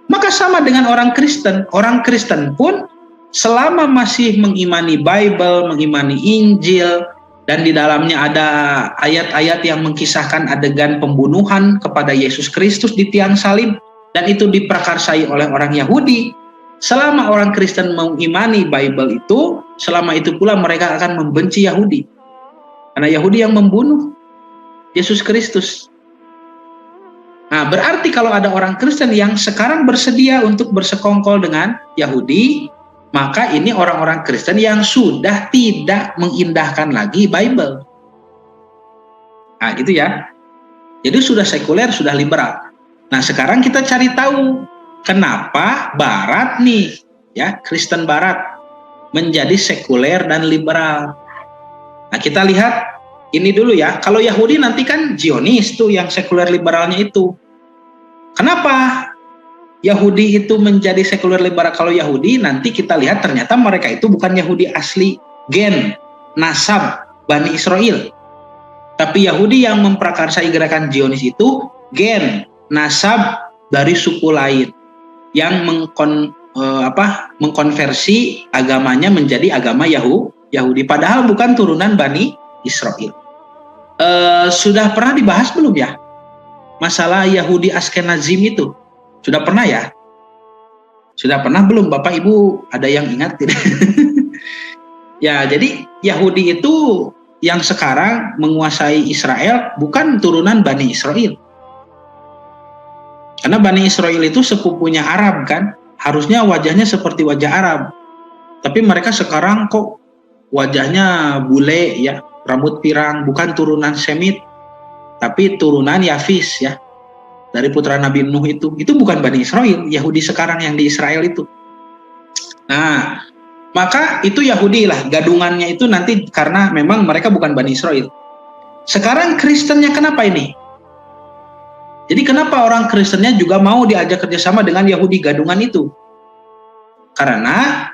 Maka sama dengan orang Kristen pun selama masih mengimani Bible, mengimani Injil, dan di dalamnya ada ayat-ayat yang mengisahkan adegan pembunuhan kepada Yesus Kristus di tiang salib, dan itu diprakarsai oleh orang Yahudi. Selama orang Kristen mengimani Bible itu, selama itu pula mereka akan membenci Yahudi. Karena Yahudi yang membunuh Yesus Kristus. Nah, berarti kalau ada orang Kristen yang sekarang bersedia untuk bersekongkol dengan Yahudi, maka ini orang-orang Kristen yang sudah tidak mengindahkan lagi Bible. Nah, gitu ya. Jadi sudah sekuler, sudah liberal. Nah, sekarang kita cari tahu kenapa Barat nih, ya, Kristen Barat menjadi sekuler dan liberal. Nah, kita lihat ini dulu ya. Kalau Yahudi nanti kan Zionis tuh yang sekuler liberalnya itu. Kenapa Yahudi itu menjadi sekuler liberal? Kalau Yahudi nanti kita lihat ternyata mereka itu bukan Yahudi asli gen, nasab, Bani Israel. Tapi Yahudi yang memprakarsai gerakan Zionis itu gen, nasab dari suku lain yang mengkonversi agamanya menjadi agama Yahudi. Padahal bukan turunan Bani Israel. Sudah pernah dibahas belum ya masalah Yahudi Ashkenazim itu? Sudah pernah ya? Sudah pernah belum Bapak Ibu? Ada yang ingat tidak? Ya, jadi Yahudi itu yang sekarang menguasai Israel bukan turunan Bani Israel. Karena Bani Israel itu sepupunya Arab kan? Harusnya wajahnya seperti wajah Arab. Tapi mereka sekarang kok wajahnya bule ya, rambut pirang, bukan turunan Semit, tapi turunan Yafis ya, dari putra Nabi Nuh itu bukan Bani Israel, Yahudi sekarang yang di Israel itu. Nah, maka itu Yahudi lah, gadungannya itu nanti karena memang mereka bukan Bani Israel. Sekarang Kristennya kenapa ini? Jadi kenapa orang Kristennya juga mau diajak kerjasama dengan Yahudi gadungan itu? Karena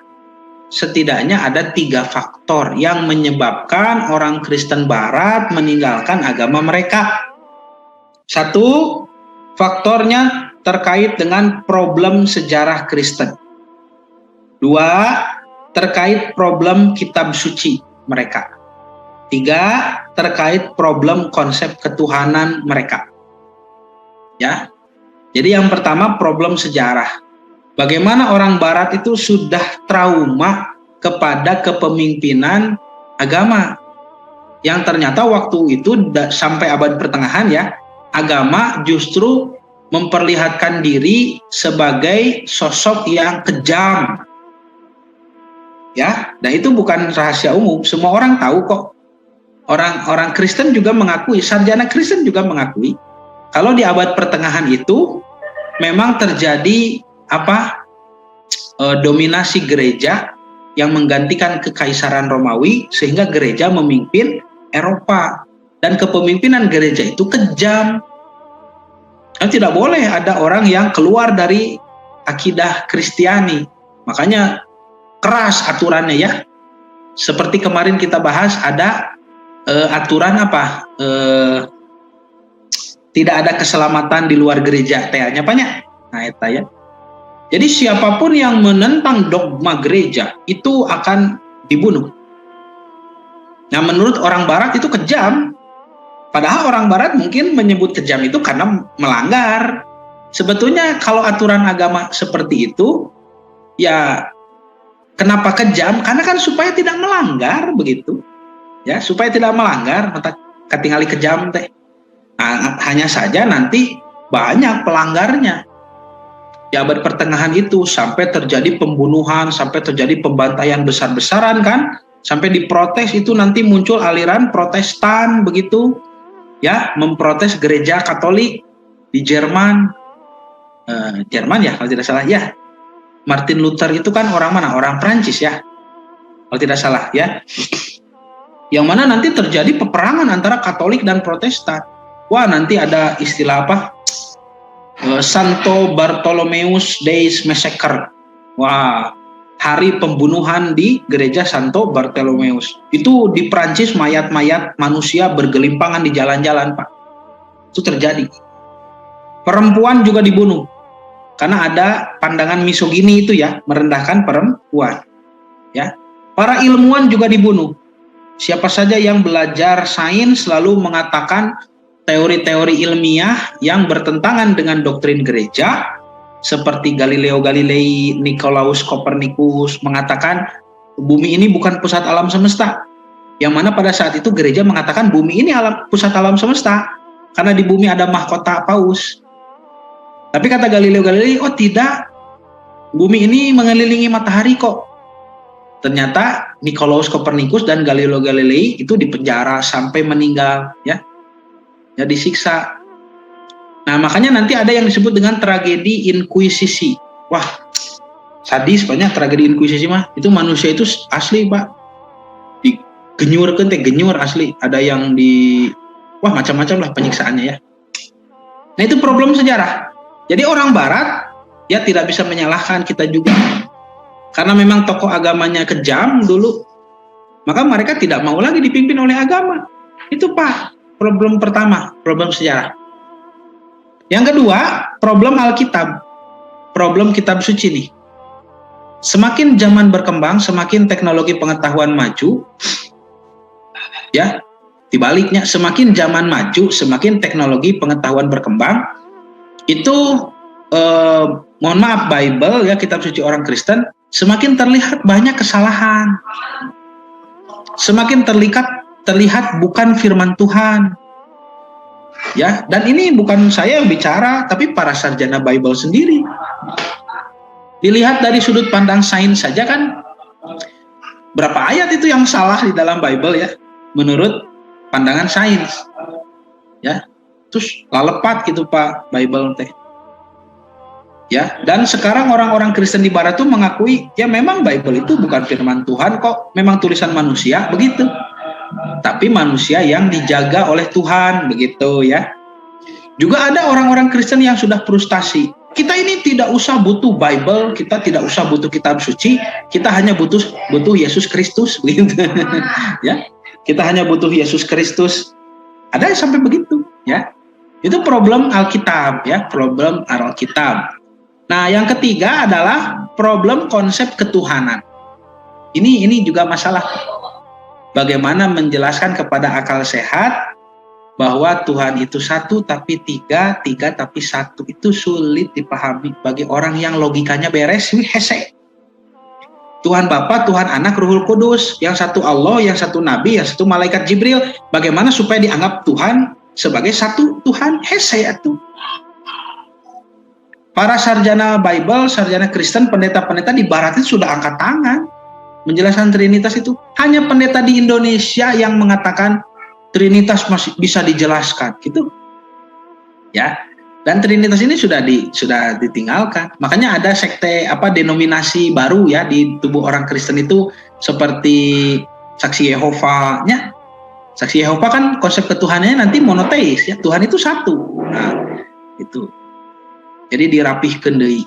setidaknya ada 3 faktor yang menyebabkan orang Kristen Barat meninggalkan agama mereka. 1, faktornya terkait dengan problem sejarah Kristen. 2, terkait problem kitab suci mereka. 3, terkait problem konsep ketuhanan mereka. Ya. Jadi yang pertama problem sejarah. Bagaimana orang Barat itu sudah trauma kepada kepemimpinan agama. Yang ternyata waktu itu sampai abad pertengahan ya, agama justru memperlihatkan diri sebagai sosok yang kejam. Ya, dan itu bukan rahasia umum, semua orang tahu kok. Orang Kristen juga mengakui, sarjana Kristen juga mengakui, kalau di abad pertengahan itu memang terjadi dominasi gereja yang menggantikan kekaisaran Romawi sehingga gereja memimpin Eropa, dan kepemimpinan gereja itu kejam. Kan tidak boleh ada orang yang keluar dari akidah Kristiani, makanya keras aturannya ya. Seperti kemarin kita bahas ada aturan tidak ada keselamatan di luar gereja, tanya banyak. Nah, itu ya. Jadi siapapun yang menentang dogma gereja itu akan dibunuh. Nah, menurut orang Barat itu kejam. Padahal orang Barat mungkin menyebut kejam itu karena melanggar. Sebetulnya kalau aturan agama seperti itu, ya kenapa kejam? Karena kan supaya tidak melanggar begitu. Ya, supaya tidak melanggar, maka ketinggali kejam teh. Nah, hanya saja nanti banyak pelanggarnya. Di abad pertengahan itu sampai terjadi pembunuhan, sampai terjadi pembantaian besar-besaran kan, sampai diprotes itu nanti muncul aliran Protestan begitu, ya, memprotes gereja Katolik di Jerman, Jerman ya kalau tidak salah ya. Martin Luther itu kan orang mana? Orang Prancis ya, kalau tidak salah ya. Yang mana nanti terjadi peperangan antara Katolik dan Protestan. Wah, nanti ada istilah Santo Bartolomeus Days Massacre. Wah, hari pembunuhan di gereja Santo Bartolomeus. Itu di Prancis mayat-mayat manusia bergelimpangan di jalan-jalan, Pak. Itu terjadi. Perempuan juga dibunuh. Karena ada pandangan misogini itu ya, merendahkan perempuan. Ya, para ilmuwan juga dibunuh. Siapa saja yang belajar sains selalu mengatakan teori-teori ilmiah yang bertentangan dengan doktrin gereja, seperti Galileo Galilei, Nikolaus Kopernikus mengatakan bumi ini bukan pusat alam semesta. Yang mana pada saat itu gereja mengatakan bumi ini pusat alam semesta, karena di bumi ada mahkota paus. Tapi kata Galileo Galilei, oh tidak, bumi ini mengelilingi matahari kok. Ternyata Nikolaus Kopernikus dan Galileo Galilei itu dipenjara sampai meninggal, ya disiksa. Nah, makanya nanti ada yang disebut dengan tragedi inkuisisi. Wah, sadis banyak tragedi inkuisisi mah. Itu manusia itu asli, Pak. Digenyurkeun teh genyur asli. Ada yang wah macam-macam lah penyiksaannya ya. Nah, itu problem sejarah. Jadi orang barat ya tidak bisa menyalahkan kita juga. Karena memang tokoh agamanya kejam dulu. Maka mereka tidak mau lagi dipimpin oleh agama. Itu Pak, problem pertama, problem sejarah. Yang kedua, problem Alkitab. Problem kitab suci nih. Semakin zaman berkembang, semakin teknologi pengetahuan maju, ya, dibaliknya semakin zaman maju, semakin teknologi pengetahuan berkembang, itu mohon maaf, Bible ya, kitab suci orang Kristen, semakin terlihat banyak kesalahan, semakin terlihat bukan firman Tuhan. Ya, dan ini bukan saya yang bicara, tapi para sarjana Bible sendiri. Dilihat dari sudut pandang sains saja kan, berapa ayat itu yang salah di dalam Bible ya, menurut pandangan sains. Ya, terus lalepat gitu Pak Bible teh. Ya, dan sekarang orang-orang Kristen di Barat tuh mengakui, ya memang Bible itu bukan firman Tuhan kok, memang tulisan manusia begitu. Tapi manusia yang dijaga oleh Tuhan begitu ya. Juga ada orang-orang Kristen yang sudah frustasi. Kita ini tidak usah butuh Bible, kita tidak usah butuh kitab suci, kita hanya butuh Yesus Kristus begitu. Ya. Kita hanya butuh Yesus Kristus. Ada yang sampai begitu ya. Itu problem Alkitab ya, problem Alkitab. Nah, yang ketiga adalah problem konsep ketuhanan. Ini juga masalah. Bagaimana menjelaskan kepada akal sehat bahwa Tuhan itu satu tapi tiga tapi satu, itu sulit dipahami bagi orang yang logikanya beres, hese. Tuhan Bapa, Tuhan Anak, Ruhul Kudus, yang satu Allah, yang satu Nabi, yang satu Malaikat Jibril. Bagaimana supaya dianggap Tuhan sebagai satu Tuhan? Hese itu. Para sarjana Bible, sarjana Kristen, pendeta-pendeta di Barat itu sudah angkat tangan menjelaskan Trinitas itu. Hanya pendeta di Indonesia yang mengatakan Trinitas masih bisa dijelaskan, gitu. Ya. Dan Trinitas ini sudah ditinggalkan. Makanya ada sekte denominasi baru ya di tubuh orang Kristen itu, seperti Saksi Yehova-nya. Saksi Yehova kan konsep ketuhanannya nanti monoteis ya, Tuhan itu satu. Nah, itu. Jadi dirapihkeun deui.